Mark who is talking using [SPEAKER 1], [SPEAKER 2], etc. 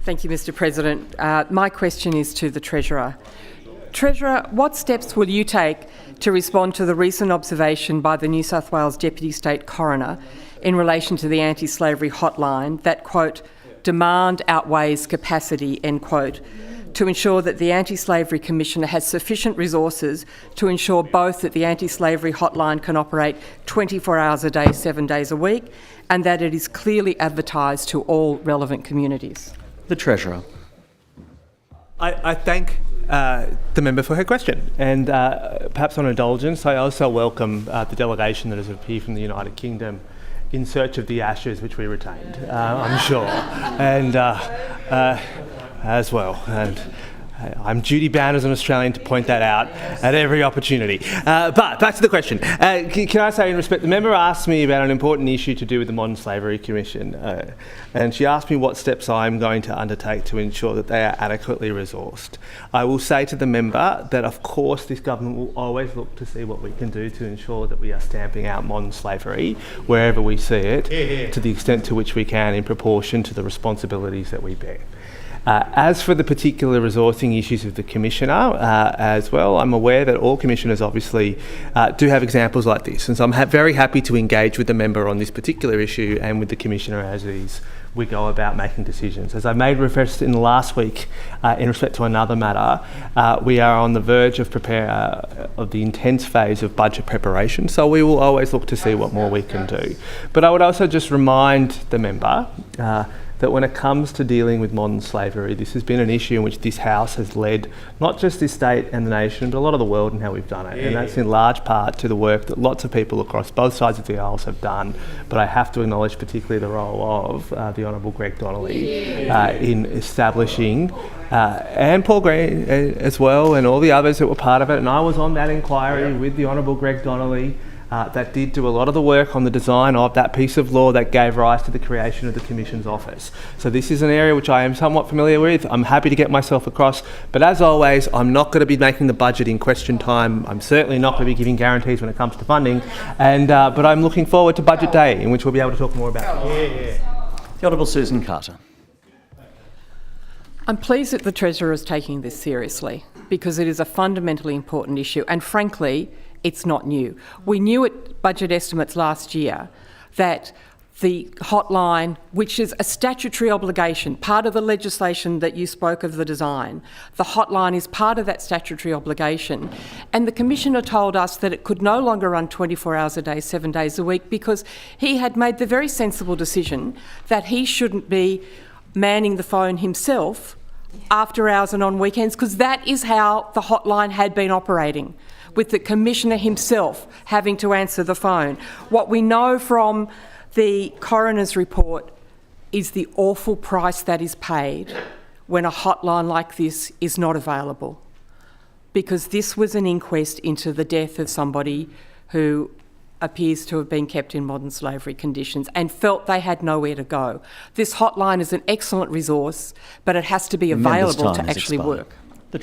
[SPEAKER 1] Thank you, Mr. President. My question is to the Treasurer. Treasurer, what steps will you take to respond to the recent observation by the New South Wales Deputy State Coroner in relation to the anti-slavery hotline that, quote, demand outweighs capacity, end quote, to ensure that the Anti-Slavery Commissioner has sufficient resources to ensure both that the anti-slavery hotline can operate 24 hours a day, 7 days a week, and that it is clearly advertised to all relevant communities?
[SPEAKER 2] The Treasurer.
[SPEAKER 3] I thank the member for her question, and perhaps on indulgence, I also welcome the delegation that has appeared from the United Kingdom in search of the ashes which we retained, I'm sure, and as well. And I'm duty-bound as an Australian to point that out at every opportunity. But back to the question. Can I say, in respect, the member asked me about an important issue to do with the Modern Slavery Commission, and she asked me what steps I'm going to undertake to ensure that they are adequately resourced. I will say to the member that, of course, this government will always look to see what we can do to ensure that we are stamping out modern slavery wherever we see it, to the extent to which we can, in proportion to the responsibilities that we bear. As for the particular resourcing issues of the Commissioner as well, I'm aware that all Commissioners obviously do have examples like this, and so I'm very happy to engage with the member on this particular issue and with the Commissioner as we go about making decisions. As I made reference in last week in respect to another matter, we are on the verge of the intense phase of budget preparation, so we will always look to see what more we can do. But I would also just remind the member that when it comes to dealing with modern slavery, this has been an issue in which this House has led not just this state and the nation, but a lot of the world in how we've done it. And that's in large part to the work that lots of people across both sides of the aisles have done. But I have to acknowledge particularly the role of the Honourable Greg Donnelly in establishing, and Paul Green as well, and all the others that were part of it. And I was on that inquiry with the Honourable Greg Donnelly. That did do a lot of the work on the design of that piece of law that gave rise to the creation of the Commission's office. So this is an area which I am somewhat familiar with. I'm happy to get myself across, but as always, I'm not going to be making the budget in question time. I'm certainly not going to be giving guarantees when it comes to funding, and but I'm looking forward to Budget Day, in which we'll be able to talk more about it.
[SPEAKER 2] The Honourable Susan Carter.
[SPEAKER 1] I'm pleased that the Treasurer is taking this seriously, because it is a fundamentally important issue, and frankly, it's not new. We knew at budget estimates last year that the hotline, which is a statutory obligation, part of the legislation that you spoke of the design, the hotline is part of that statutory obligation. And the Commissioner told us that it could no longer run 24 hours a day, 7 days a week, because he had made the very sensible decision that he shouldn't be manning the phone himself after hours and on weekends, because that is how the hotline had been operating, with the Commissioner himself having to answer the phone. What we know from the coroner's report is the awful price that is paid when a hotline like this is not available, because this was an inquest into the death of somebody who appears to have been kept in modern slavery conditions and felt they had nowhere to go. This hotline is an excellent resource, but it has to be available to actually work.
[SPEAKER 2] The